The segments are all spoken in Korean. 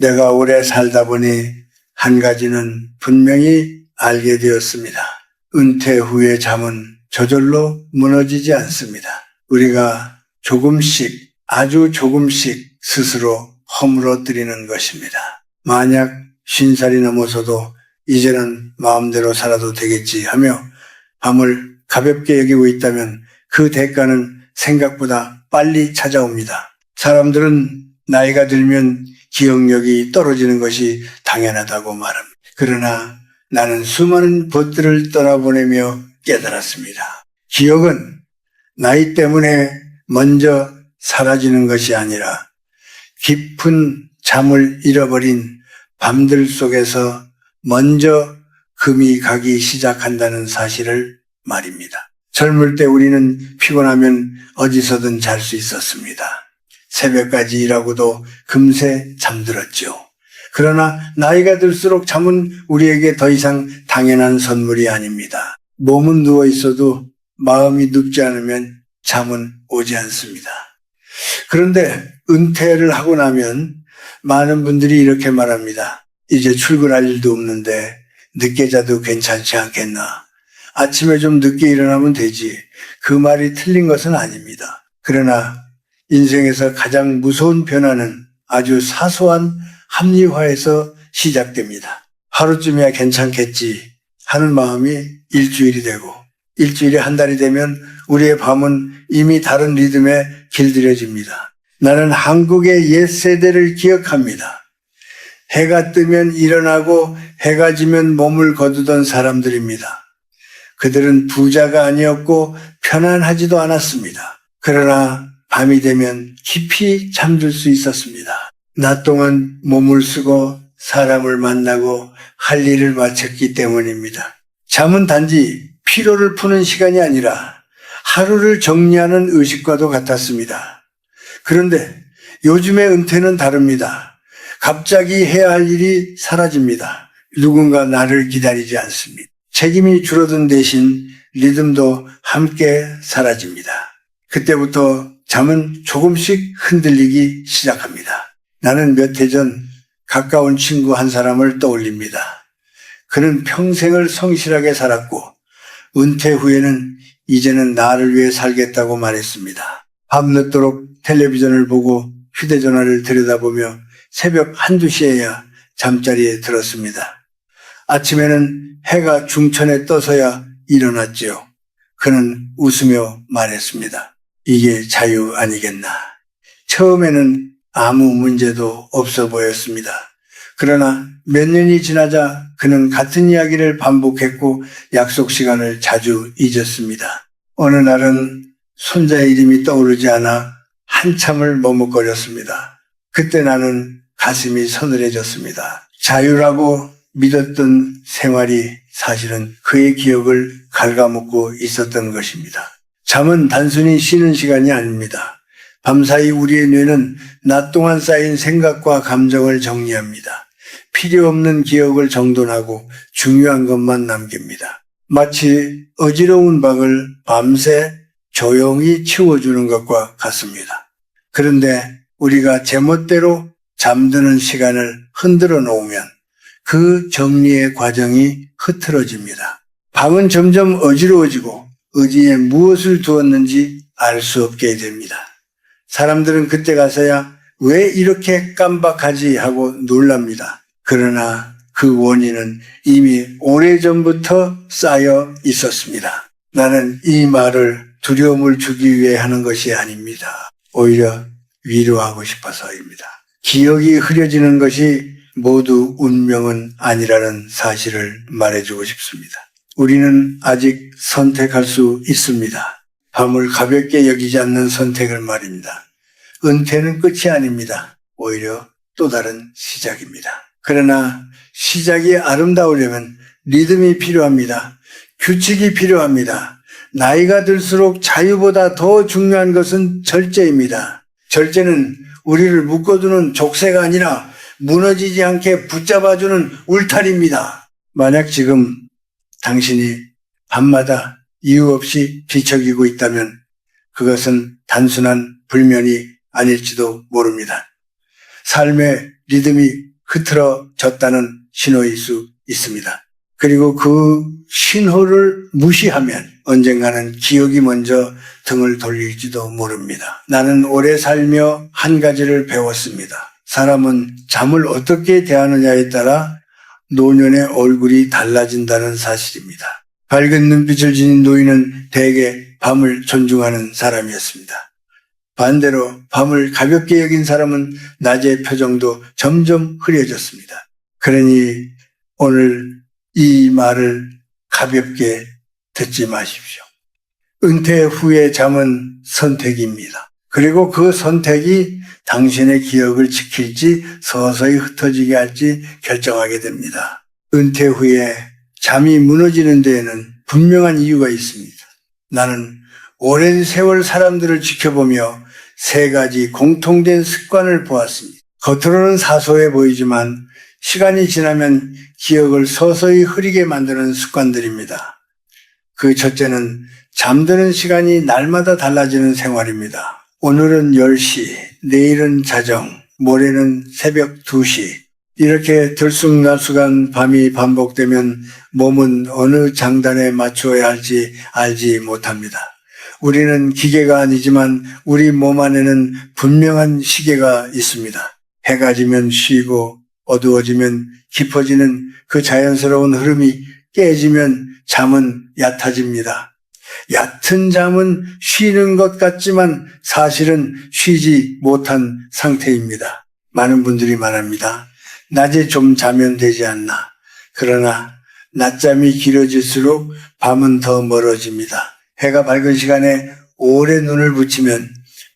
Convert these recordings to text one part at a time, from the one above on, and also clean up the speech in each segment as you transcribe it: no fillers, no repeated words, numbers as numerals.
내가 오래 살다 보니 한 가지는 분명히 알게 되었습니다. 은퇴 후의 잠은 저절로 무너지지 않습니다. 우리가 조금씩, 아주 조금씩 스스로 허물어뜨리는 것입니다. 만약 50살이 넘어서도 이제는 마음대로 살아도 되겠지 하며 밤을 가볍게 여기고 있다면 그 대가는 생각보다 빨리 찾아옵니다. 사람들은 나이가 들면 기억력이 떨어지는 것이 당연하다고 말합니다. 그러나 나는 수많은 벗들을 떠나보내며 깨달았습니다. 기억은 나이 때문에 먼저 사라지는 것이 아니라 깊은 잠을 잃어버린 밤들 속에서 먼저 금이 가기 시작한다는 사실을 말입니다. 젊을 때 우리는 피곤하면 어디서든 잘 수 있었습니다. 새벽까지 일하고도 금세 잠들었죠. 그러나 나이가 들수록 잠은 우리에게 더 이상 당연한 선물이 아닙니다. 몸은 누워 있어도 마음이 눕지 않으면 잠은 오지 않습니다. 그런데 은퇴를 하고 나면 많은 분들이 이렇게 말합니다. 이제 출근할 일도 없는데 늦게 자도 괜찮지 않겠나. 아침에 좀 늦게 일어나면 되지. 그 말이 틀린 것은 아닙니다. 그러나 인생에서 가장 무서운 변화는 아주 사소한 합리화에서 시작됩니다. 하루쯤이야 괜찮겠지 하는 마음이 일주일이 되고 일주일이 한 달이 되면 우리의 밤은 이미 다른 리듬에 길들여집니다. 나는 한국의 옛 세대를 기억합니다. 해가 뜨면 일어나고 해가 지면 몸을 거두던 사람들입니다. 그들은 부자가 아니었고 편안하지도 않았습니다. 그러나 밤이 되면 깊이 잠들 수 있었습니다. 낮 동안 몸을 쓰고 사람을 만나고 할 일을 마쳤기 때문입니다. 잠은 단지 피로를 푸는 시간이 아니라 하루를 정리하는 의식과도 같았습니다. 그런데 요즘의 은퇴는 다릅니다. 갑자기 해야 할 일이 사라집니다. 누군가 나를 기다리지 않습니다. 책임이 줄어든 대신 리듬도 함께 사라집니다. 그때부터 잠은 조금씩 흔들리기 시작합니다. 나는 몇 해 전 가까운 친구 한 사람을 떠올립니다. 그는 평생을 성실하게 살았고 은퇴 후에는 이제는 나를 위해 살겠다고 말했습니다. 밤늦도록 텔레비전을 보고 휴대전화를 들여다보며 새벽 1, 2시에야 잠자리에 들었습니다. 아침에는 해가 중천에 떠서야 일어났지요. 그는 웃으며 말했습니다. 이게 자유 아니겠나. 처음에는 아무 문제도 없어 보였습니다. 그러나 몇 년이 지나자 그는 같은 이야기를 반복했고 약속 시간을 자주 잊었습니다. 어느 날은 손자의 이름이 떠오르지 않아 한참을 머뭇거렸습니다. 그때 나는 가슴이 서늘해졌습니다. 자유라고 믿었던 생활이 사실은 그의 기억을 갉아먹고 있었던 것입니다. 잠은 단순히 쉬는 시간이 아닙니다. 밤사이 우리의 뇌는 낮 동안 쌓인 생각과 감정을 정리합니다. 필요 없는 기억을 정돈하고 중요한 것만 남깁니다. 마치 어지러운 방을 밤새 조용히 치워주는 것과 같습니다. 그런데 우리가 제멋대로 잠드는 시간을 흔들어 놓으면 그 정리의 과정이 흐트러집니다. 밤은 점점 어지러워지고 어디에 무엇을 두었는지 알 수 없게 됩니다. 사람들은 그때 가서야 왜 이렇게 깜박하지 하고 놀랍니다. 그러나 그 원인은 이미 오래전부터 쌓여 있었습니다. 나는 이 말을 두려움을 주기 위해 하는 것이 아닙니다. 오히려 위로하고 싶어서입니다. 기억이 흐려지는 것이 모두 운명은 아니라는 사실을 말해주고 싶습니다. 우리는 아직 선택할 수 있습니다. 밤을 가볍게 여기지 않는 선택을 말입니다. 은퇴는 끝이 아닙니다. 오히려 또 다른 시작입니다. 그러나 시작이 아름다우려면 리듬이 필요합니다. 규칙이 필요합니다. 나이가 들수록 자유보다 더 중요한 것은 절제입니다. 절제는 우리를 묶어두는 족쇄가 아니라 무너지지 않게 붙잡아주는 울타리입니다. 만약 지금 당신이 밤마다 이유 없이 뒤척이고 있다면 그것은 단순한 불면이 아닐지도 모릅니다. 삶의 리듬이 흐트러졌다는 신호일 수 있습니다. 그리고 그 신호를 무시하면 언젠가는 기억이 먼저 등을 돌릴지도 모릅니다. 나는 오래 살며 한 가지를 배웠습니다. 사람은 잠을 어떻게 대하느냐에 따라 노년의 얼굴이 달라진다는 사실입니다. 밝은 눈빛을 지닌 노인은 대개 밤을 존중하는 사람이었습니다. 반대로 밤을 가볍게 여긴 사람은 낮의 표정도 점점 흐려졌습니다. 그러니 오늘 이 말을 가볍게 듣지 마십시오. 은퇴 후의 잠은 선택입니다. 그리고 그 선택이 당신의 기억을 지킬지 서서히 흩어지게 할지 결정하게 됩니다. 은퇴 후에 잠이 무너지는 데에는 분명한 이유가 있습니다. 나는 오랜 세월 사람들을 지켜보며 세 가지 공통된 습관을 보았습니다. 겉으로는 사소해 보이지만 시간이 지나면 기억을 서서히 흐리게 만드는 습관들입니다. 그 첫째는 잠드는 시간이 날마다 달라지는 생활입니다. 오늘은 10시, 내일은 자정, 모레는 새벽 2시. 이렇게 들쑥날쑥한 밤이 반복되면 몸은 어느 장단에 맞춰야 할지 알지 못합니다. 우리는 기계가 아니지만 우리 몸 안에는 분명한 시계가 있습니다. 해가 지면 쉬고 어두워지면 깊어지는 그 자연스러운 흐름이 깨지면 잠은 얕아집니다. 얕은 잠은 쉬는 것 같지만 사실은 쉬지 못한 상태입니다. 많은 분들이 말합니다. 낮에 좀 자면 되지 않나. 그러나 낮잠이 길어질수록 밤은 더 멀어집니다. 해가 밝은 시간에 오래 눈을 붙이면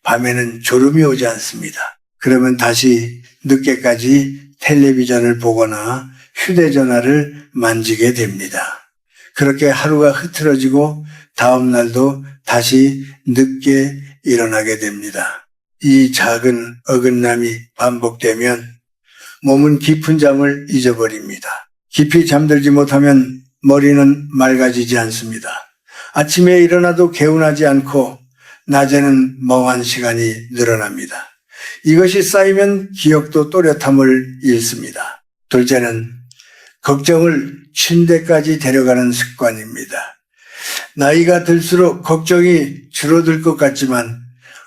밤에는 졸음이 오지 않습니다. 그러면 다시 늦게까지 텔레비전을 보거나 휴대전화를 만지게 됩니다. 그렇게 하루가 흐트러지고 다음 날도 다시 늦게 일어나게 됩니다. 이 작은 어긋남이 반복되면 몸은 깊은 잠을 잊어버립니다. 깊이 잠들지 못하면 머리는 맑아지지 않습니다. 아침에 일어나도 개운하지 않고 낮에는 멍한 시간이 늘어납니다. 이것이 쌓이면 기억도 또렷함을 잃습니다. 둘째는 걱정을 침대까지 데려가는 습관입니다. 나이가 들수록 걱정이 줄어들 것 같지만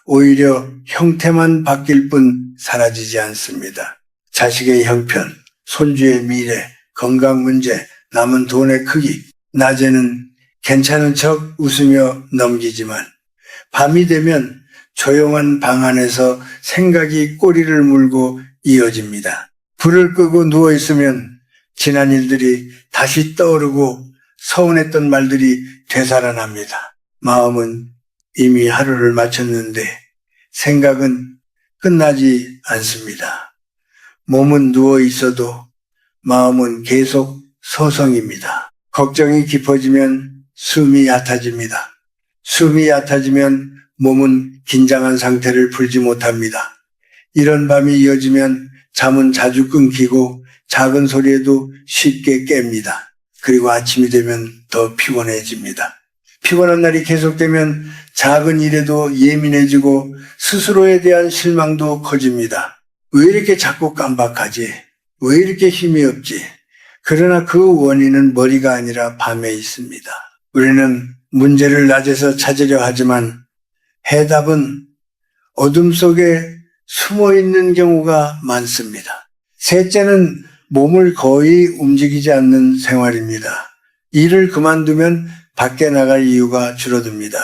오히려 형태만 바뀔 뿐 사라지지 않습니다. 자식의 형편, 손주의 미래, 건강 문제, 남은 돈의 크기, 낮에는 괜찮은 척 웃으며 넘기지만 밤이 되면 조용한 방 안에서 생각이 꼬리를 물고 이어집니다. 불을 끄고 누워있으면 지난 일들이 다시 떠오르고 서운했던 말들이 되살아납니다. 마음은 이미 하루를 마쳤는데 생각은 끝나지 않습니다. 몸은 누워있어도 마음은 계속 소성입니다. 걱정이 깊어지면 숨이 얕아집니다. 숨이 얕아지면 몸은 긴장한 상태를 풀지 못합니다. 이런 밤이 이어지면 잠은 자주 끊기고 작은 소리에도 쉽게 깹니다. 그리고 아침이 되면 더 피곤해집니다. 피곤한 날이 계속되면 작은 일에도 예민해지고 스스로에 대한 실망도 커집니다. 왜 이렇게 자꾸 깜박하지? 왜 이렇게 힘이 없지? 그러나 그 원인은 머리가 아니라 밤에 있습니다. 우리는 문제를 낮에서 찾으려 하지만 해답은 어둠 속에 숨어 있는 경우가 많습니다. 셋째는 몸을 거의 움직이지 않는 생활입니다. 일을 그만두면 밖에 나갈 이유가 줄어듭니다.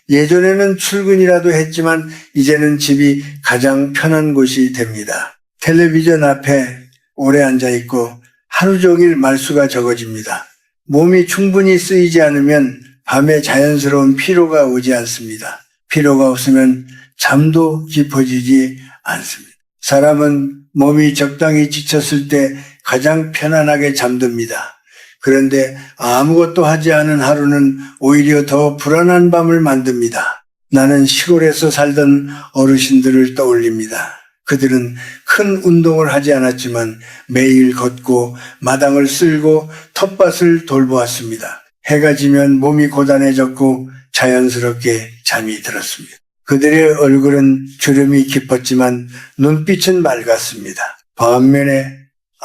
예전에는 출근이라도 했지만 이제는 집이 가장 편한 곳이 됩니다. 텔레비전 앞에 오래 앉아 있고 하루 종일 말수가 적어집니다. 몸이 충분히 쓰이지 않으면 밤에 자연스러운 피로가 오지 않습니다. 피로가 없으면 잠도 깊어지지 않습니다. 사람은 몸이 적당히 지쳤을 때 가장 편안하게 잠듭니다. 그런데 아무것도 하지 않은 하루는 오히려 더 불안한 밤을 만듭니다. 나는 시골에서 살던 어르신들을 떠올립니다. 그들은 큰 운동을 하지 않았지만 매일 걷고 마당을 쓸고 텃밭을 돌보았습니다. 해가 지면 몸이 고단해졌고 자연스럽게 잠이 들었습니다. 그들의 얼굴은 주름이 깊었지만 눈빛은 맑았습니다. 반면에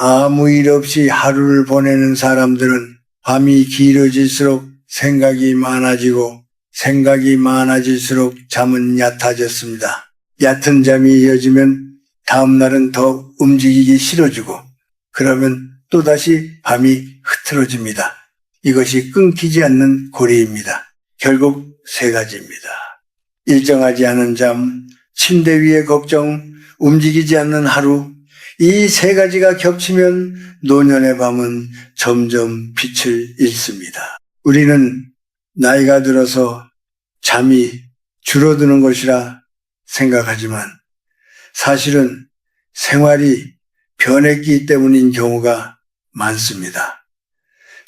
아무 일 없이 하루를 보내는 사람들은 밤이 길어질수록 생각이 많아지고 생각이 많아질수록 잠은 얕아졌습니다. 얕은 잠이 이어지면 다음 날은 더 움직이기 싫어지고 그러면 또다시 밤이 흐트러집니다. 이것이 끊기지 않는 고리입니다. 결국 세 가지입니다. 일정하지 않은 잠, 침대 위의 걱정, 움직이지 않는 하루, 이 세 가지가 겹치면 노년의 밤은 점점 빛을 잃습니다. 우리는 나이가 들어서 잠이 줄어드는 것이라 생각하지만 사실은 생활이 변했기 때문인 경우가 많습니다.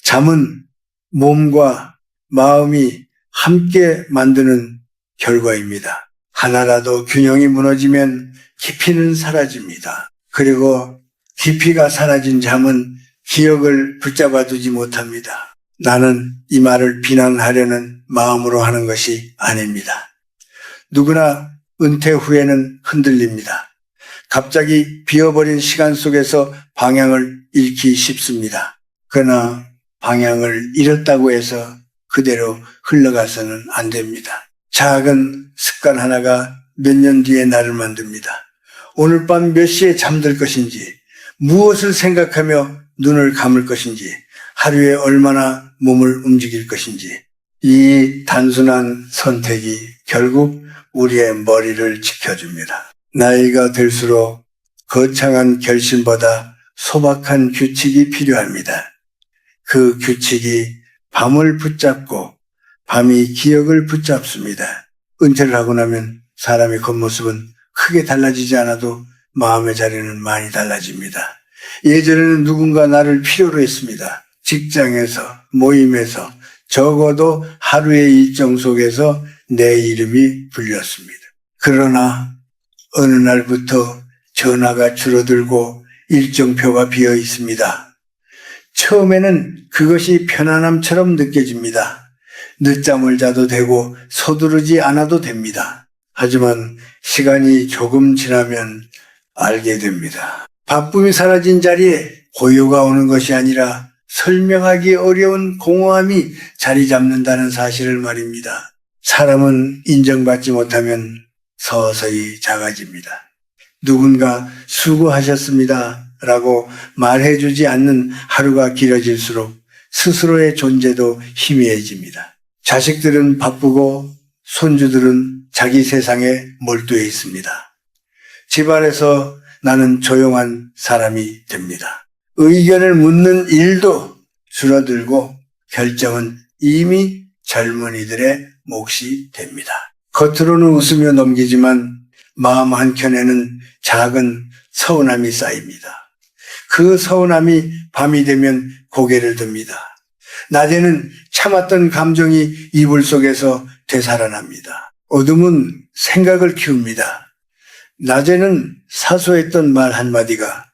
잠은 몸과 마음이 함께 만드는 결과입니다. 하나라도 균형이 무너지면 깊이는 사라집니다. 그리고 깊이가 사라진 잠은 기억을 붙잡아 두지 못합니다. 나는 이 말을 비난하려는 마음으로 하는 것이 아닙니다. 누구나 은퇴 후에는 흔들립니다. 갑자기 비어버린 시간 속에서 방향을 잃기 쉽습니다. 그러나 방향을 잃었다고 해서 그대로 흘러가서는 안 됩니다. 작은 습관 하나가 몇 년 뒤에 나를 만듭니다. 오늘 밤 몇 시에 잠들 것인지, 무엇을 생각하며 눈을 감을 것인지, 하루에 얼마나 몸을 움직일 것인지, 이 단순한 선택이 결국 우리의 머리를 지켜줍니다. 나이가 들수록 거창한 결심보다 소박한 규칙이 필요합니다. 그 규칙이 밤을 붙잡고 밤이 기억을 붙잡습니다. 은퇴를 하고 나면 사람의 겉모습은 크게 달라지지 않아도 마음의 자리는 많이 달라집니다. 예전에는 누군가 나를 필요로 했습니다. 직장에서, 모임에서, 적어도 하루의 일정 속에서 내 이름이 불렸습니다. 그러나 어느 날부터 전화가 줄어들고 일정표가 비어 있습니다. 처음에는 그것이 편안함처럼 느껴집니다. 늦잠을 자도 되고 서두르지 않아도 됩니다. 하지만 시간이 조금 지나면 알게 됩니다. 바쁨이 사라진 자리에 고요가 오는 것이 아니라 설명하기 어려운 공허함이 자리 잡는다는 사실을 말입니다. 사람은 인정받지 못하면 서서히 작아집니다. 누군가 수고하셨습니다 라고 말해주지 않는 하루가 길어질수록 스스로의 존재도 희미해집니다. 자식들은 바쁘고 손주들은 자기 세상에 몰두해 있습니다. 집안에서 나는 조용한 사람이 됩니다. 의견을 묻는 일도 줄어들고 결정은 이미 젊은이들의 몫이 됩니다. 겉으로는 웃으며 넘기지만 마음 한켠에는 작은 서운함이 쌓입니다. 그 서운함이 밤이 되면 고개를 듭니다. 낮에는 참았던 감정이 이불 속에서 되살아납니다. 어둠은 생각을 키웁니다. 낮에는 사소했던 말 한마디가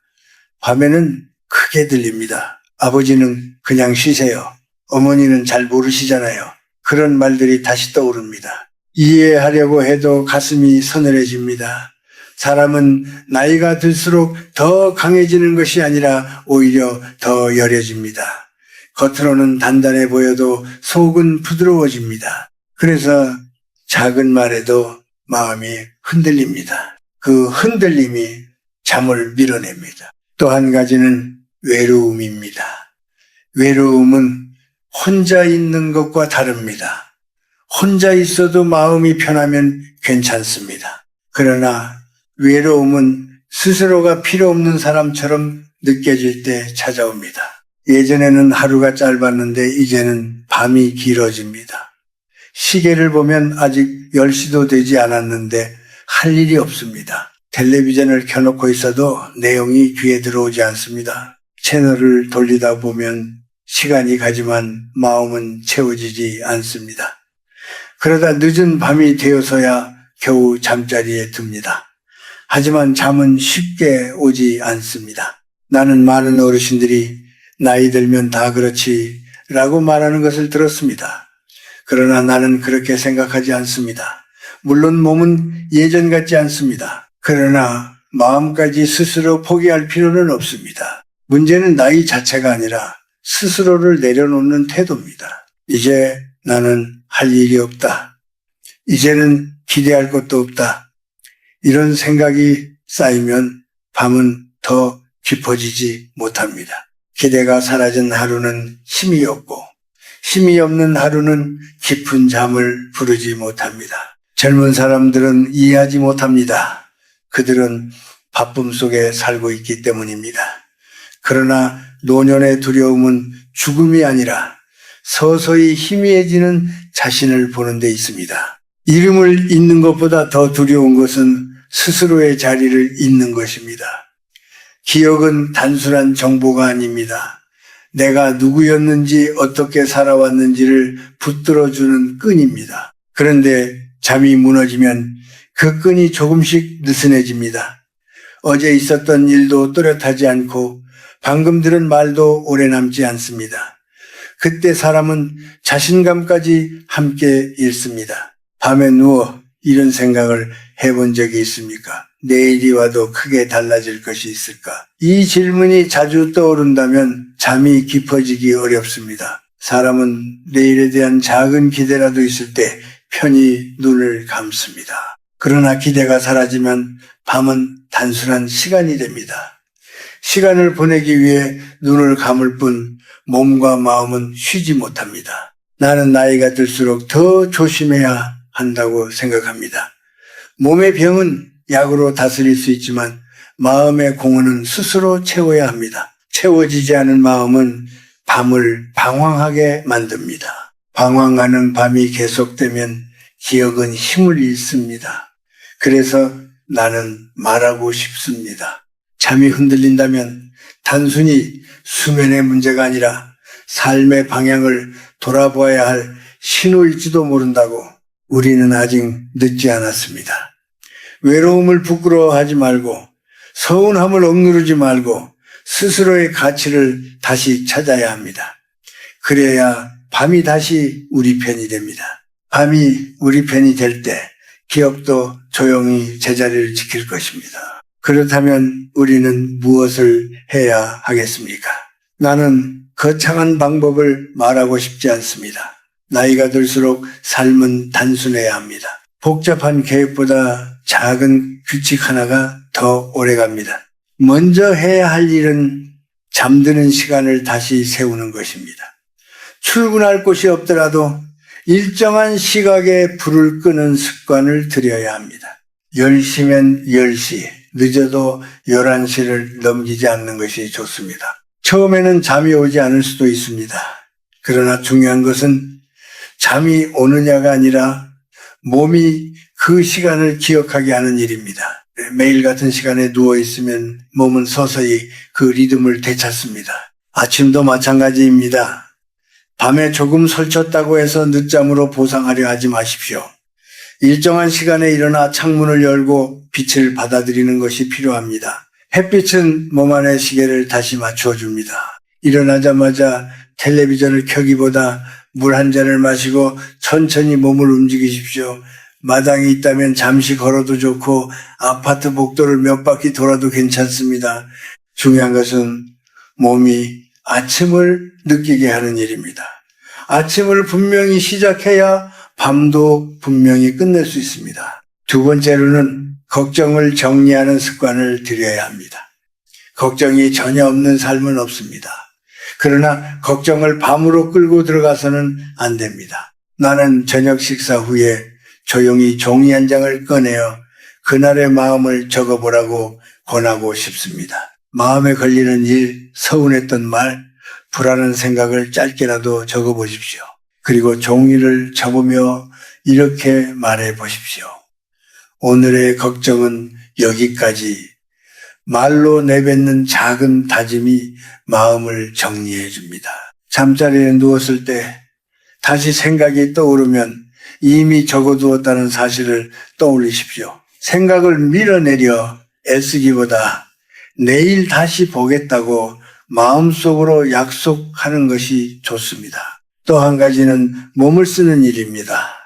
밤에는 크게 들립니다. 아버지는 그냥 쉬세요. 어머니는 잘 모르시잖아요. 그런 말들이 다시 떠오릅니다. 이해하려고 해도 가슴이 서늘해집니다. 사람은 나이가 들수록 더 강해지는 것이 아니라 오히려 더 여려집니다. 겉으로는 단단해 보여도 속은 부드러워집니다. 그래서 작은 말에도 마음이 흔들립니다. 그 흔들림이 잠을 밀어냅니다. 또 한 가지는 외로움입니다. 외로움은 혼자 있는 것과 다릅니다. 혼자 있어도 마음이 편하면 괜찮습니다. 그러나 외로움은 스스로가 필요 없는 사람처럼 느껴질 때 찾아옵니다. 예전에는 하루가 짧았는데 이제는 밤이 길어집니다. 시계를 보면 아직 10시도 되지 않았는데 할 일이 없습니다. 텔레비전을 켜놓고 있어도 내용이 귀에 들어오지 않습니다. 채널을 돌리다 보면 시간이 가지만 마음은 채워지지 않습니다. 그러다 늦은 밤이 되어서야 겨우 잠자리에 듭니다. 하지만 잠은 쉽게 오지 않습니다. 나는 많은 어르신들이 나이 들면 다 그렇지 라고 말하는 것을 들었습니다. 그러나 나는 그렇게 생각하지 않습니다. 물론 몸은 예전 같지 않습니다. 그러나 마음까지 스스로 포기할 필요는 없습니다. 문제는 나이 자체가 아니라 스스로를 내려놓는 태도입니다. 이제 나는 할 일이 없다. 이제는 기대할 것도 없다. 이런 생각이 쌓이면 밤은 더 깊어지지 못합니다. 기대가 사라진 하루는 힘이 없고 힘이 없는 하루는 깊은 잠을 부르지 못합니다. 젊은 사람들은 이해하지 못합니다. 그들은 바쁨 속에 살고 있기 때문입니다. 그러나 노년의 두려움은 죽음이 아니라 서서히 희미해지는 자신을 보는 데 있습니다. 이름을 잊는 것보다 더 두려운 것은 스스로의 자리를 잊는 것입니다. 기억은 단순한 정보가 아닙니다. 내가 누구였는지 어떻게 살아왔는지를 붙들어주는 끈입니다. 그런데 잠이 무너지면 그 끈이 조금씩 느슨해집니다. 어제 있었던 일도 또렷하지 않고 방금 들은 말도 오래 남지 않습니다. 그때 사람은 자신감까지 함께 잃습니다. 밤에 누워 이런 생각을 해본 적이 있습니까? 내일이 와도 크게 달라질 것이 있을까? 이 질문이 자주 떠오른다면 잠이 깊어지기 어렵습니다. 사람은 내일에 대한 작은 기대라도 있을 때 편히 눈을 감습니다. 그러나 기대가 사라지면 밤은 단순한 시간이 됩니다. 시간을 보내기 위해 눈을 감을 뿐 몸과 마음은 쉬지 못합니다. 나는 나이가 들수록 더 조심해야 한다고 생각합니다. 몸의 병은 약으로 다스릴 수 있지만 마음의 공허는 스스로 채워야 합니다. 채워지지 않은 마음은 밤을 방황하게 만듭니다. 방황하는 밤이 계속되면 기억은 힘을 잃습니다. 그래서 나는 말하고 싶습니다. 잠이 흔들린다면 단순히 수면의 문제가 아니라 삶의 방향을 돌아봐야 할 신호일지도 모른다고. 우리는 아직 늦지 않았습니다. 외로움을 부끄러워하지 말고 서운함을 억누르지 말고 스스로의 가치를 다시 찾아야 합니다. 그래야 밤이 다시 우리 편이 됩니다. 밤이 우리 편이 될 때 기억도 조용히 제자리를 지킬 것입니다. 그렇다면 우리는 무엇을 해야 하겠습니까? 나는 거창한 방법을 말하고 싶지 않습니다. 나이가 들수록 삶은 단순해야 합니다. 복잡한 계획보다 작은 규칙 하나가 더 오래갑니다. 먼저 해야 할 일은 잠드는 시간을 다시 세우는 것입니다. 출근할 곳이 없더라도 일정한 시각에 불을 끄는 습관을 들여야 합니다. 10시면 10시, 늦어도 11시를 넘기지 않는 것이 좋습니다. 처음에는 잠이 오지 않을 수도 있습니다. 그러나 중요한 것은 잠이 오느냐가 아니라 몸이 그 시간을 기억하게 하는 일입니다. 매일 같은 시간에 누워있으면 몸은 서서히 그 리듬을 되찾습니다. 아침도 마찬가지입니다. 밤에 조금 설쳤다고 해서 늦잠으로 보상하려 하지 마십시오. 일정한 시간에 일어나 창문을 열고 빛을 받아들이는 것이 필요합니다. 햇빛은 몸 안의 시계를 다시 맞춰줍니다. 일어나자마자 텔레비전을 켜기보다 물 한 잔을 마시고 천천히 몸을 움직이십시오. 마당이 있다면 잠시 걸어도 좋고 아파트 복도를 몇 바퀴 돌아도 괜찮습니다. 중요한 것은 몸이 아침을 느끼게 하는 일입니다. 아침을 분명히 시작해야 밤도 분명히 끝낼 수 있습니다. 두 번째로는 걱정을 정리하는 습관을 들여야 합니다. 걱정이 전혀 없는 삶은 없습니다. 그러나 걱정을 밤으로 끌고 들어가서는 안 됩니다. 나는 저녁 식사 후에 조용히 종이 한 장을 꺼내어 그날의 마음을 적어보라고 권하고 싶습니다. 마음에 걸리는 일, 서운했던 말, 불안한 생각을 짧게라도 적어보십시오. 그리고 종이를 접으며 이렇게 말해 보십시오. 오늘의 걱정은 여기까지. 말로 내뱉는 작은 다짐이 마음을 정리해 줍니다. 잠자리에 누웠을 때 다시 생각이 떠오르면 이미 적어두었다는 사실을 떠올리십시오. 생각을 밀어내려 애쓰기보다 내일 다시 보겠다고 마음속으로 약속하는 것이 좋습니다. 또 한 가지는 몸을 쓰는 일입니다.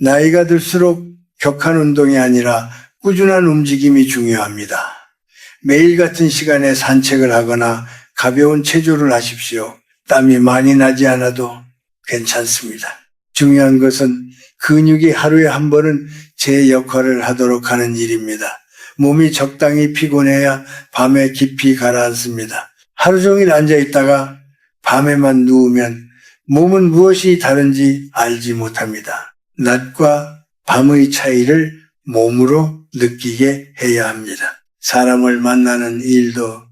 나이가 들수록 격한 운동이 아니라 꾸준한 움직임이 중요합니다. 매일 같은 시간에 산책을 하거나 가벼운 체조를 하십시오. 땀이 많이 나지 않아도 괜찮습니다. 중요한 것은 근육이 하루에 한 번은 제 역할을 하도록 하는 일입니다. 몸이 적당히 피곤해야 밤에 깊이 가라앉습니다. 하루 종일 앉아 있다가 밤에만 누우면 몸은 무엇이 다른지 알지 못합니다. 낮과 밤의 차이를 몸으로 느끼게 해야 합니다. 사람을 만나는 일도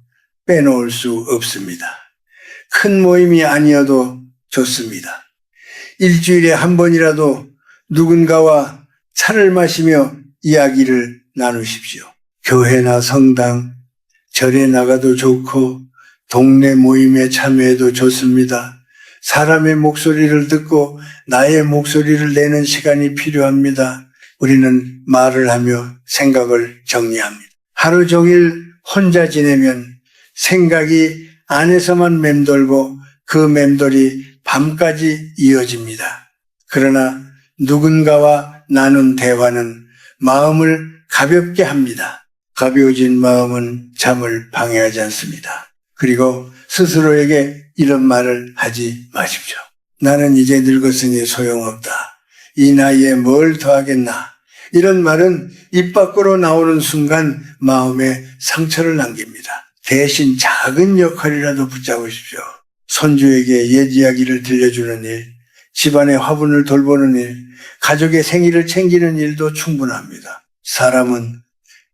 빼놓을 수 없습니다. 큰 모임이 아니어도 좋습니다. 일주일에 한 번이라도 누군가와 차를 마시며 이야기를 나누십시오. 교회나 성당, 절에 나가도 좋고 동네 모임에 참여해도 좋습니다. 사람의 목소리를 듣고 나의 목소리를 내는 시간이 필요합니다. 우리는 말을 하며 생각을 정리합니다. 하루 종일 혼자 지내면 생각이 안에서만 맴돌고 그 맴돌이 밤까지 이어집니다. 그러나 누군가와 나눈 대화는 마음을 가볍게 합니다. 가벼워진 마음은 잠을 방해하지 않습니다. 그리고 스스로에게 이런 말을 하지 마십시오. 나는 이제 늙었으니 소용없다. 이 나이에 뭘 더 하겠나. 이런 말은 입 밖으로 나오는 순간 마음에 상처를 남깁니다. 대신 작은 역할이라도 붙잡으십시오. 손주에게 옛 이야기를 들려주는 일, 집안의 화분을 돌보는 일, 가족의 생일을 챙기는 일도 충분합니다. 사람은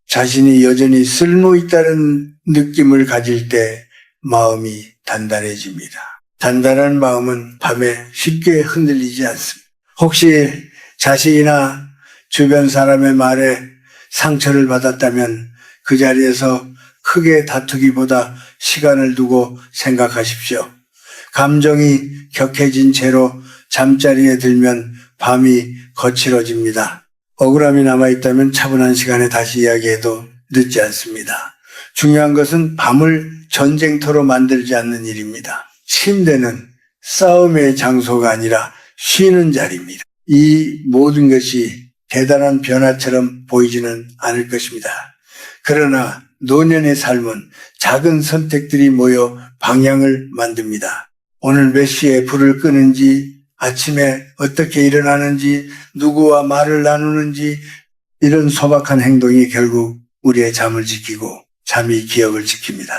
자신이 여전히 쓸모있다는 느낌을 가질 때 마음이 단단해집니다. 단단한 마음은 밤에 쉽게 흔들리지 않습니다. 혹시 자식이나 주변 사람의 말에 상처를 받았다면 그 자리에서 크게 다투기보다 시간을 두고 생각하십시오. 감정이 격해진 채로 잠자리에 들면 밤이 거칠어집니다. 억울함이 남아있다면 차분한 시간에 다시 이야기해도 늦지 않습니다. 중요한 것은 밤을 전쟁터로 만들지 않는 일입니다. 침대는 싸움의 장소가 아니라 쉬는 자리입니다. 이 모든 것이 대단한 변화처럼 보이지는 않을 것입니다. 그러나 노년의 삶은 작은 선택들이 모여 방향을 만듭니다. 오늘 몇 시에 불을 끄는지, 아침에 어떻게 일어나는지, 누구와 말을 나누는지, 이런 소박한 행동이 결국 우리의 잠을 지키고 잠이 기억을 지킵니다.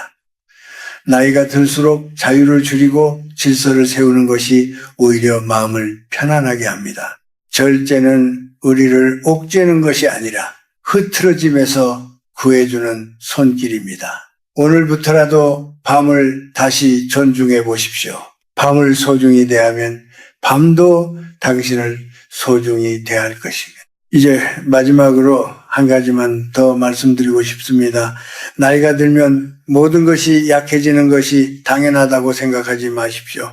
나이가 들수록 자유를 줄이고 질서를 세우는 것이 오히려 마음을 편안하게 합니다. 절제는 우리를 옥죄는 것이 아니라 흐트러짐에서 구해주는 손길입니다. 오늘부터라도 밤을 다시 존중해 보십시오. 밤을 소중히 대하면 밤도 당신을 소중히 대할 것입니다. 이제 마지막으로 한 가지만 더 말씀드리고 싶습니다. 나이가 들면 모든 것이 약해지는 것이 당연하다고 생각하지 마십시오.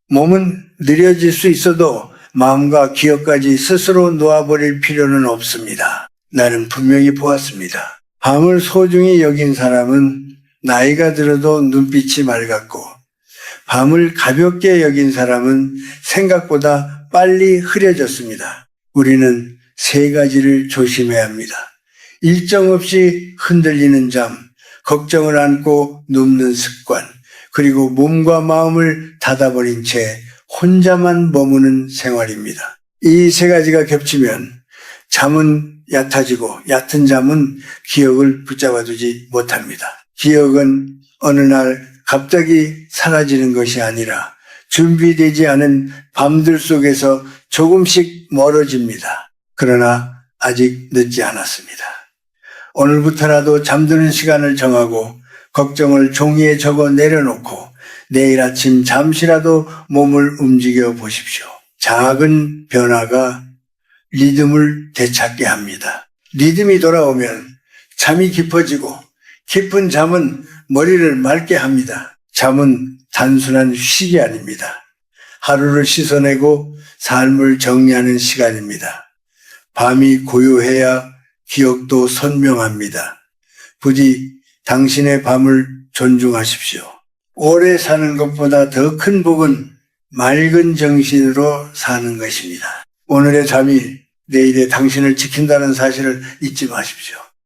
몸은 느려질 수 있어도 마음과 기억까지 스스로 놓아버릴 필요는 없습니다. 나는 분명히 보았습니다. 밤을 소중히 여긴 사람은 나이가 들어도 눈빛이 맑았고, 밤을 가볍게 여긴 사람은 생각보다 빨리 흐려졌습니다. 우리는 세 가지를 조심해야 합니다. 일정 없이 흔들리는 잠, 걱정을 안고 눕는 습관, 그리고 몸과 마음을 닫아버린 채 혼자만 머무는 생활입니다. 이 세 가지가 겹치면 잠은 얕아지고 얕은 잠은 기억을 붙잡아두지 못합니다. 기억은 어느 날 갑자기 사라지는 것이 아니라 준비되지 않은 밤들 속에서 조금씩 멀어집니다. 그러나 아직 늦지 않았습니다. 오늘부터라도 잠드는 시간을 정하고 걱정을 종이에 적어 내려놓고 내일 아침 잠시라도 몸을 움직여 보십시오. 작은 변화가 리듬을 되찾게 합니다. 리듬이 돌아오면 잠이 깊어지고 깊은 잠은 머리를 맑게 합니다. 잠은 단순한 휴식이 아닙니다. 하루를 씻어내고 삶을 정리하는 시간입니다. 밤이 고요해야 기억도 선명합니다. 부디 당신의 밤을 존중하십시오. 오래 사는 것보다 더 큰 복은 맑은 정신으로 사는 것입니다. 오늘의 잠이 내일의 당신을 지킨다는 사실을 잊지 마십시오.